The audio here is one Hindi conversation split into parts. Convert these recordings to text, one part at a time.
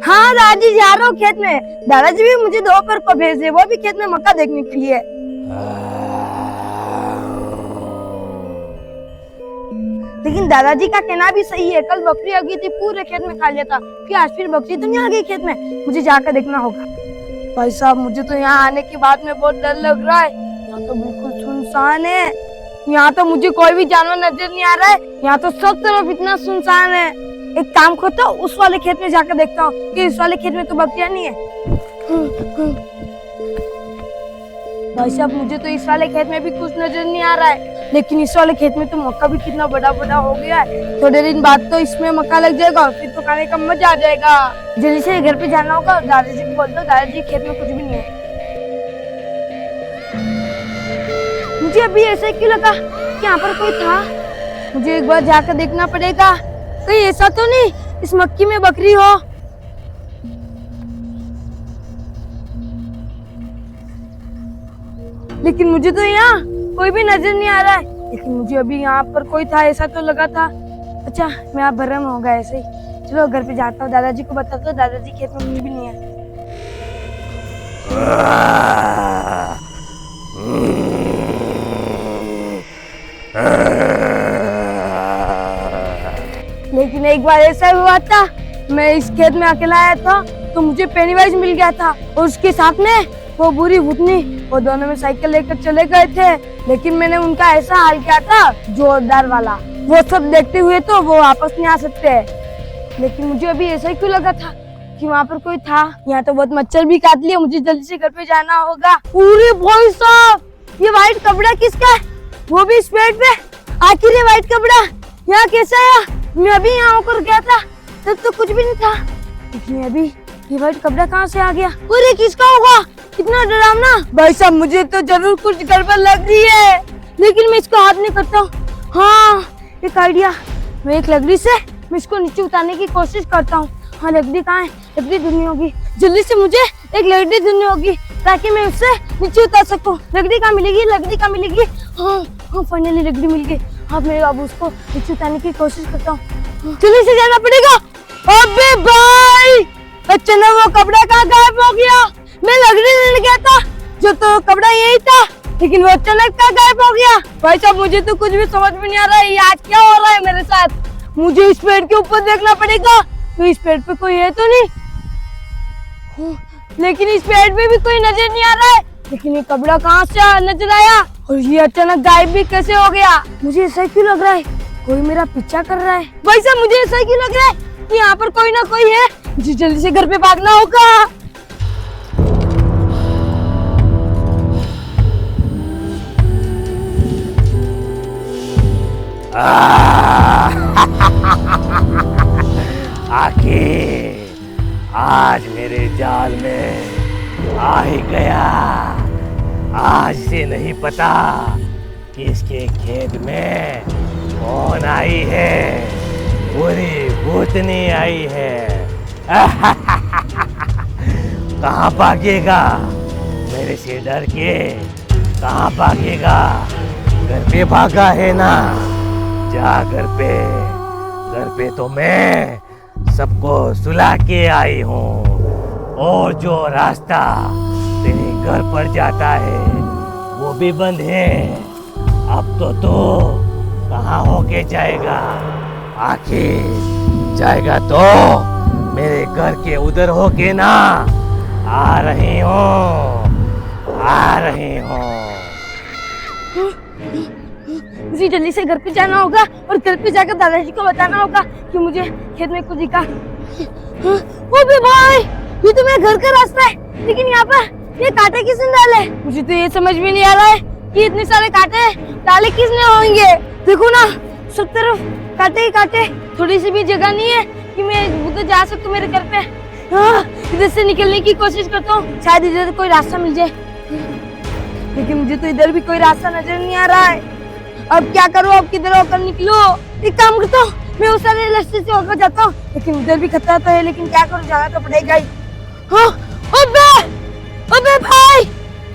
हाँ दादाजी जा रहा हूँ खेत में। दादाजी भी मुझे दोपहर को भेजे, वो भी खेत में मक्का देखने के लिए। लेकिन दादाजी का कहना भी सही है, कल बकरी आ गई थी, पूरे खेत में खा लिया था, फिर आज फिर बकरी तो नहीं आ गई खेत में। मुझे जाकर देखना होगा। भाई साहब मुझे तो यहाँ आने के बाद में बहुत डर लग रहा है। यहाँ तो बिल्कुल सुनसान है, यहाँ तो मुझे कोई भी जानवर नजर नहीं आ रहा है। यहाँ तो सब तरफ इतना सुनसान है। एक काम करता हूँ, उस वाले खेत में जाकर देखता हूँ कि इस वाले खेत में तो बकरियां नहीं है। भाई साहब मुझे तो इस वाले खेत में भी कुछ नजर नहीं आ रहा है, लेकिन इस वाले खेत में तो मक्का भी कितना बड़ा बड़ा हो गया है। थोड़े दिन बाद तो इसमें मक्का लग जाएगा, फिर तो खाने का मजा आ जाएगा। जल्दी से घर पे जाना होगा। दादाजी को बोल दो, दादाजी खेत में कुछ भी नहीं है। मुझे अभी ऐसा क्यों लगा कि यहाँ पर कोई था। मुझे एक बार जाकर देखना पड़ेगा, कहीं ऐसा तो नहीं इस मक्की में बकरी हो। लेकिन मुझे तो यहाँ कोई भी नजर नहीं आ रहा है। लेकिन मुझे अभी यहाँ पर कोई था ऐसा तो लगा था। अच्छा मैं आप भ्रम होगा ऐसे ही। चलो घर पे जाता हूँ, दादाजी को बताता हूँ दादाजी खेत में भी नहीं है। लेकिन एक बार ऐसा हुआ था, मैं इस खेत में अकेला आया था तो मुझे पेनीवाइज मिल गया था और उसके साथ में वो बुरी भूतनी। वो दोनों में साइकिल लेकर चले गए थे, लेकिन मैंने उनका ऐसा हाल किया था जोरदार वाला। वो सब देखते हुए तो वो वापस नहीं आ सकते। लेकिन मुझे अभी ऐसा ही क्यों लगा था कि वहाँ पर कोई था। यहाँ तो बहुत मच्छर भी काट लिया, मुझे जल्दी से घर पे जाना होगा। पूरे भाई साहब ये व्हाइट कपड़ा किसका है, वो भी इस पेड़ पे। आखिर ये व्हाइट कपड़ा यहाँ कैसा है। मैं अभी यहाँ होकर गया था तब तो कुछ भी नहीं था, लेकिन अभी ये व्हाइट कपड़ा कहाँ से आ गया। और ये किसका होगा, कितना डरावना। भाई साहब मुझे तो जरूर कुछ गड़बड़ लग रही है, लेकिन मैं इसको हाथ नहीं करता हूँ। हाँ एक आइडिया, मैं एक लकड़ी से मैं इसको नीचे उतारने की कोशिश करता हूँ। हाँ लकड़ी कहाँ है, लकड़ी ढूंढनी होगी। जल्दी से मुझे एक लकड़ी ढूंढनी होगी ताकि मैं उससे नीचे उतार सकूँ। लकड़ी कहाँ मिलेगी, लकड़ी कहाँ मिलेगी। हाँ हाँ फाइनली लकड़ी मिल गई। अब मैं अब उसको नीचे उतारने की कोशिश करता हूँ। जल्दी से जाना पड़ेगा। अबे भाई अचानक वो कपड़ा कहाँ गायब हो गया। मैं लकड़ी लेने गया था, जो तो कपड़ा यही था, लेकिन वो अचानक कहाँ गायब हो गया। भाई साहब मुझे तो कुछ भी समझ में नहीं आ रहा है, ये आज क्या हो रहा है मेरे साथ। मुझे इस पेड़ के ऊपर देखना पड़ेगा, तो इस पेड़ पे कोई है तो नहीं। लेकिन इस पेड़ पे भी कोई नजर नहीं आ रहा है। लेकिन ये कपड़ा कहाँ से नजर आया और ये अचानक गायब भी कैसे हो गया। मुझे ऐसा क्यों लग रहा है कोई मेरा पीछा कर रहा है। भाई साहब मुझे ऐसा क्यों लग रहा है कि यहाँ पर कोई ना कोई है। मुझे जल्दी से घर पे भागना होगा। आखिर आज मेरे जाल में आ ही गया। आज से नहीं पता किसके खेत में कौन आई है, पूरी भूतनी आई है। कहाँ भागेगा मेरे से डर के, कहाँ भागेगा। घर पे भागा है ना, जा घर पे। घर पे तो मैं सबको सुला के आई हूँ, और जो रास्ता तेरे घर पर जाता है वो भी बंद है। अब तो कहाँ होके जाएगा। आखिर जाएगा तो मेरे घर के उधर होके ना। आ रही हूँ, आ रही हूँ। मुझे जल्दी से घर पे जाना होगा और घर पे जाकर दादाजी को बताना होगा कि मुझे खेत में कुछ दिखा। ओ बे भाई ये तो मेरे घर का रास्ता है, लेकिन यहाँ पर ये कांटे किसने डाले। मुझे तो ये समझ में नहीं आ रहा है कि इतने सारे कांटे डाले किसने होंगे। देखो ना सब तरफ कांटे ही कांटे, थोड़ी सी भी जगह नहीं है कि मैं उधर जा सकूं मेरे घर पे। इधर से निकलने की कोशिश करता हूँ, शायद इधर कोई रास्ता मिल जाए, लेकिन मुझे तो इधर भी कोई रास्ता नजर नहीं आ रहा है। अब क्या करूँ, अब किधर होकर निकलो। एक काम करता हूँ, मैं उस सारे रास्ते से होकर जाता हूँ, लेकिन उधर भी खतरा तो है, लेकिन क्या करूँ, जाना तो पड़ेगा ही। हाँ, अबे भाई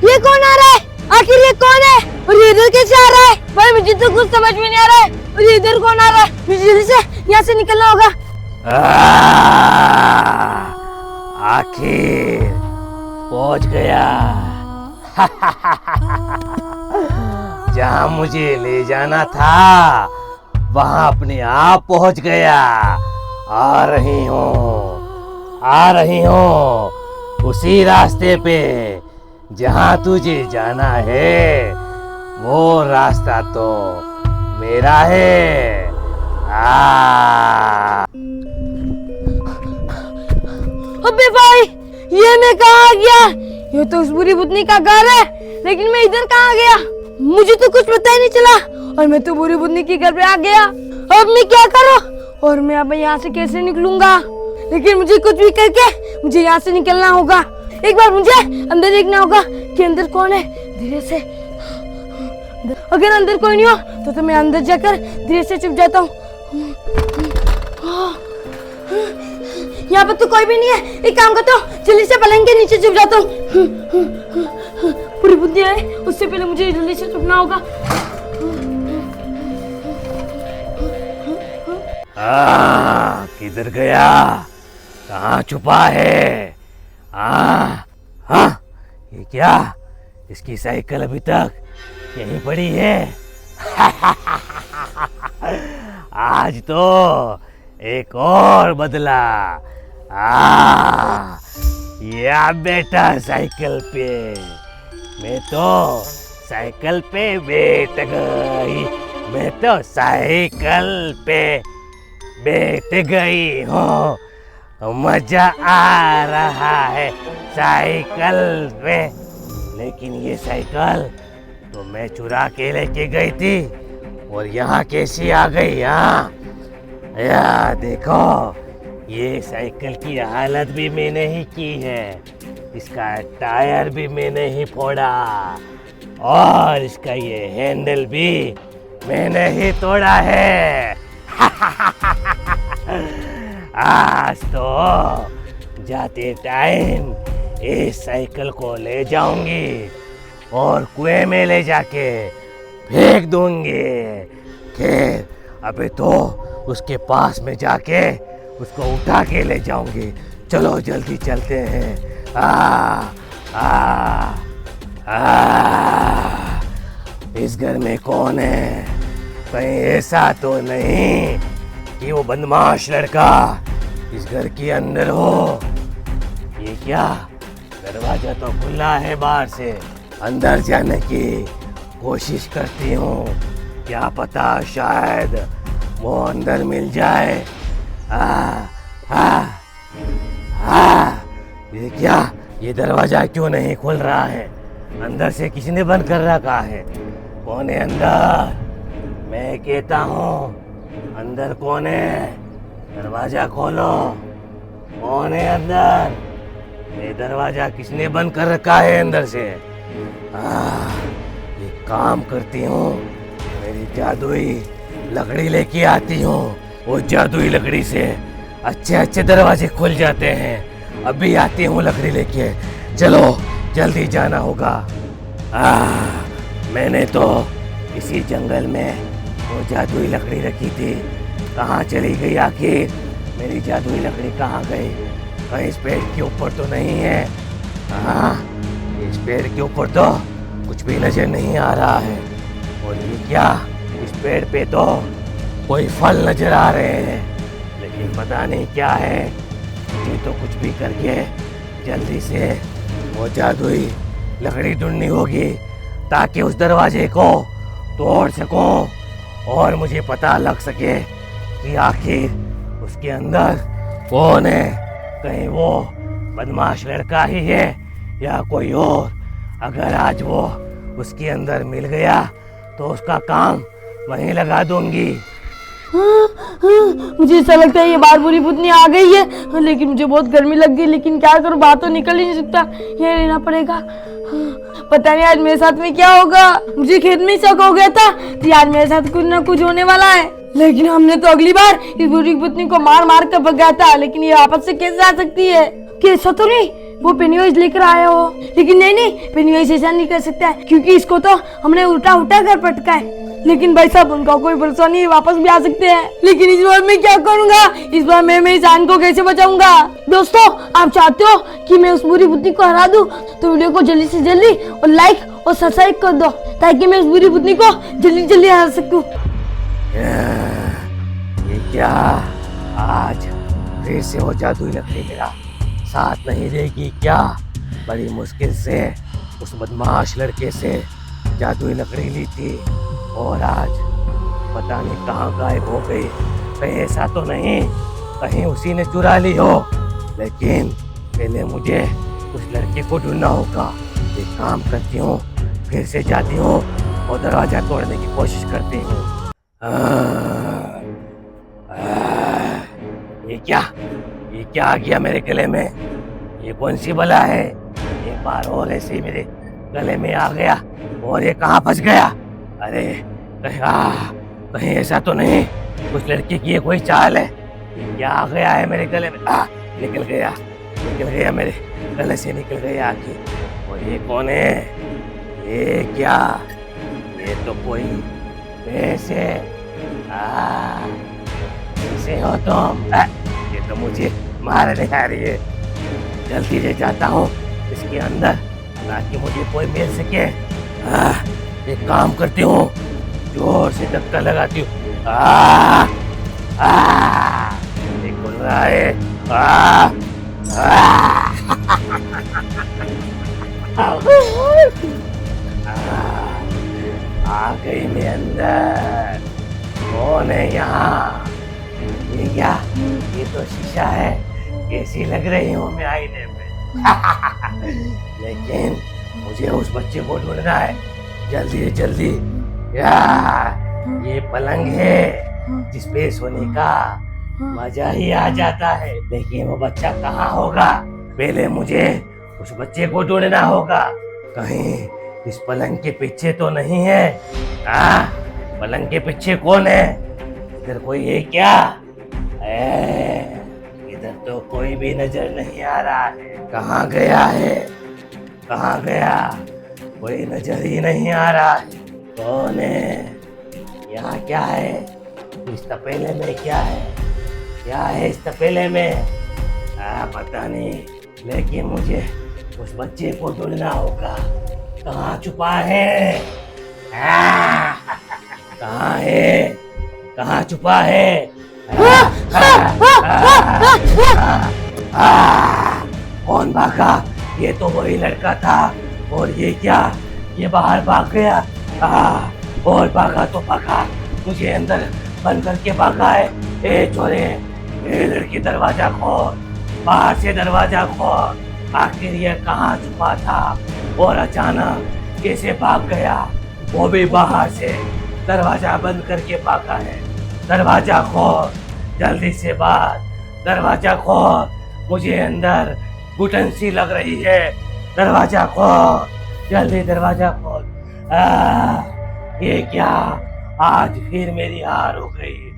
ये कौन आ रहा है, आखिर ये कौन है और ये इधर कैसे आ रहा है। भाई मुझे तो कुछ समझ में नहीं आ रहा है, और ये इधर कौन आ रहा है। मुझे जल्दी से यहाँ से निकलना होगा। आखिर पहुंच गया। जहां मुझे ले जाना था वहां अपने आप पहुंच गया। आ रही हूँ उसी रास्ते पे जहां तुझे जाना है। वो रास्ता तो मेरा है। अबे भाई, ये मैं कहाँ आ गया? ये तो उस बुरी भूतनी का घर है, लेकिन मैं इधर कहाँ गया? मुझे तो कुछ पता ही नहीं चला और मैं तो बुरी भूतनी के घर पे आ गया। अब मैं क्या करूँ? और मैं अब यहाँ से कैसे निकलूंगा? लेकिन मुझे कुछ भी करके मुझे यहाँ से निकलना होगा। एक बार मुझे अंदर देखना होगा कि अंदर कौन है। धीरे से, अगर अंदर कोई नहीं हो तो मैं अंदर जाकर धीरे से छुप जाता हूँ। यहाँ पर तो कोई भी नहीं है। एक काम करता हूँ, जल्दी से पलंग के नीचे छुप जाता हूँ। पूरी बुद्धि है, उससे पहले मुझे जल्दी से छुपना होगा। किधर गया? कहाँ छुपा है? ये क्या? इसकी साइकिल अभी तक यहीं पड़ी है। आज तो एक और बदला। या बेटा साइकिल पे। मैं तो साइकिल पे बैठ गई। मैं तो साइकिल पे बैठ गई हूँ। मजा आ रहा है साइकिल पे। लेकिन ये साइकिल तो मैं चुरा के लेके गई थी और यहाँ कैसी आ गई? या देखो, ये साइकिल की हालत भी मैंने ही की है। इसका टायर भी मैंने ही फोड़ा और इसका ये हैंडल भी मैंने ही तोड़ा है। आज तो जाते टाइम इस साइकिल को ले जाऊंगी और कुएं में ले जाके फेंक दूंगी। खैर, अबे तो उसके पास में जाके उसको उठा के ले जाऊंगी। चलो जल्दी चलते हैं। इस घर में कौन है? कहीं ऐसा तो नहीं कि वो बदमाश लड़का इस घर के अंदर हो? ये क्या? दरवाजा तो खुला है बाहर से। अंदर जाने की कोशिश करती हूँ, क्या पता शायद वो अंदर मिल जाए। ये क्या? ये दरवाजा क्यों नहीं खुल रहा है? अंदर से किसी ने बंद कर रखा है। कौन है अंदर? मैं कहता हूँ, अंदर कौन है? दरवाजा खोलो। कौन है अंदर? ये दरवाजा किसने बंद कर रखा है अंदर से? एक काम करती हूँ, मेरी जादुई लकड़ी लेके आती हूँ। वो जादुई लकड़ी से अच्छे अच्छे दरवाजे खुल जाते हैं। अभी आती हूँ लकड़ी लेके। चलो जल्दी जाना होगा। मैंने तो इसी जंगल में वो जादुई लकड़ी रखी थी। कहाँ चली गई आखिर? मेरी जादुई लकड़ी कहाँ गई? कहीं इस पेड़ के ऊपर तो नहीं है? इस पेड़ के ऊपर तो कुछ भी नजर नहीं आ रहा है। और ये क्या? इस पेड़ पे तो कोई फल नजर आ रहे हैं, लेकिन पता नहीं क्या है। ये तो कुछ भी करके जल्दी से वो जादुई लकड़ी ढूंढनी होगी ताकि उस दरवाजे को तोड़ सकूं और मुझे पता लग सके कि आखिर उसके अंदर कौन है। कहीं वो बदमाश लड़का ही है या कोई और। अगर आज वो उसके अंदर मिल गया तो उसका काम वहीं लगा दूंगी। मुझे ऐसा लगता है ये बार बुरी भूतनी आ गई है, लेकिन मुझे बहुत गर्मी लग गई। लेकिन क्या करूं, बाहर तो निकल ही नहीं सकता, ये रहना पड़ेगा। पता नहीं आज मेरे साथ में क्या होगा। मुझे खेत में ही शक हो गया था कि आज मेरे साथ कुछ ना कुछ होने वाला है। लेकिन हमने तो अगली बार इस बुरी भूतनी को मार मार कर भगाया था, लेकिन ये वापस से कैसे आ सकती है? कैसा तो नहीं वो पेनीवाइज लेकर आया हो? लेकिन नहीं, पेनीवाइज ऐसा नहीं कर सकता है, क्योंकि इसको तो हमने उल्टा उल्टा कर पटका है। लेकिन भाई साहब, उनका कोई भरोसा नहीं, वापस भी आ सकते हैं। लेकिन इस बार मैं क्या करूंगा? इस बार मैं इस जान को कैसे बचाऊंगा? दोस्तों, आप चाहते हो कि मैं उस बुरी बुद्धि को हरा दूं तो वीडियो को जल्दी से जल्दी और लाइक और सब्सक्राइब कर दो ताकि मैं उस बुरी बुद्धि को जल्दी जल्दी हरा सकूं। ये क्या, आज फिर से वो जादुई लकड़ी मेरा साथ नहीं देगी क्या? बड़ी मुश्किल से उस बदमाश लड़के से जादुई लकड़ी ली थी और आज पता नहीं कहाँ गायब हो गई। कहीं ऐसा तो नहीं कहीं उसी ने चुरा ली हो, लेकिन पहले मुझे उस लड़के को ढूंढना होगा। एक काम करती हूँ, फिर से जाती हूँ और दरवाजा तोड़ने की कोशिश करती हूँ। ये क्या आ गया मेरे गले में? ये कौन सी बला है? एक बार और ऐसे ही मेरे गले में आ गया और ये कहाँ फंस गया? अरे कहीं ऐसा तो नहीं उस लड़की की ये कोई चाल है? ये क्या आ गया है मेरे गले में? निकल गया मेरे गले से, निकल गया आखिर। और ये कौन है? ये क्या? ये तो कोई ऐसे हो तुम? ये तो मुझे मारने आ रही है। जल्दी से जाता हूँ इसके अंदर ताकि मुझे कोई मिल सके। एक काम करती हूँ, जोर से धक्का लगाती हूँ। ये खुल रहा है। आ गई मैं अंदर। कौन है यहाँ? ये क्या? ये तो शीशा है, कैसी लग रही हूँ मैं आईने में। लेकिन मुझे उस बच्चे को ढूंढना है जल्दी से जल्दी। ये पलंग है जिस पे सोने का मजा ही आ जाता है, लेकिन वो बच्चा कहाँ होगा? पहले मुझे उस बच्चे को ढूंढना होगा। कहीं इस पलंग के पीछे तो नहीं है? पलंग के पीछे कौन है? इधर कोई है क्या? इधर तो कोई भी नजर नहीं आ रहा है। कहाँ गया है? कहाँ गया? कोई नजर ही नहीं आ रहा है। कौन है? यहाँ क्या है? इस तपेले में क्या है? क्या है इस तपेले में? पता नहीं, लेकिन मुझे उस बच्चे को ढूंढना होगा। कहाँ छुपा है? कहाँ है? कहाँ छुपा है? कौन भागा? ये तो वही लड़का था। और ये क्या? ये बाहर भाग गया। और भागा तो भागा, मुझे अंदर बंद करके भागा है। ए छोरे, ए लड़की, दरवाजा खोल, बाहर से दरवाजा खोल। आखिर ये कहाँ छुपा था और अचानक कैसे भाग गया? वो भी बाहर से दरवाजा बंद करके भागा है। दरवाजा खोल जल्दी से बाहर, दरवाजा खोल, मुझे अंदर घुटन सी लग रही है। दरवाजा खोल जल्दी, दरवाजा खोल। ये क्या? आज फिर मेरी हार हो गई।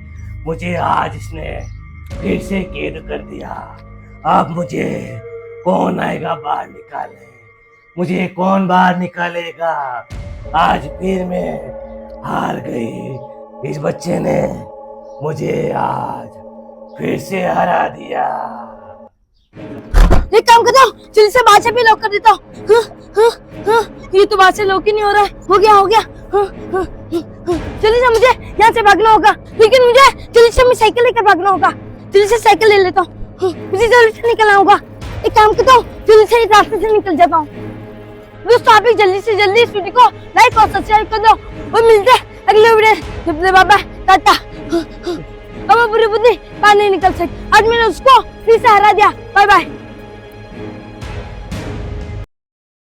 मुझे आज इसने फिर से कैद कर दिया। अब मुझे कौन आएगा बाहर निकालने? मुझे कौन बाहर निकालेगा? आज फिर मैं हार गई। इस बच्चे ने मुझे आज फिर से हरा दिया। एक काम करता हूँ, जल्दी से बादशाह भी लॉक कर देता हूँ। ये तो बादशाह लॉक ही नहीं हो रहा है। हो गया। जल्दी से मुझे यहाँ से भागना होगा, लेकिन मुझे जल्दी से मैं साइकिल लेकर भागना होगा। जल्दी से साइकिल ले लेता हूँ, मुझे जल्दी से निकलना होगा। एक काम करता हूँ, जल्दी से इस रास्ते से निकल जाता हूँ। दोस्तों, आप भी जल्दी से जल्दी इस वीडियो को लाइक और सब्सक्राइब कर दो और मिलते हैं अगले वीडियो में। Bye bye, tata. अब बुरी बुद्धि बाहर नहीं निकल सकती। आज मैंने उसको फिर से हरा दिया। Bye bye.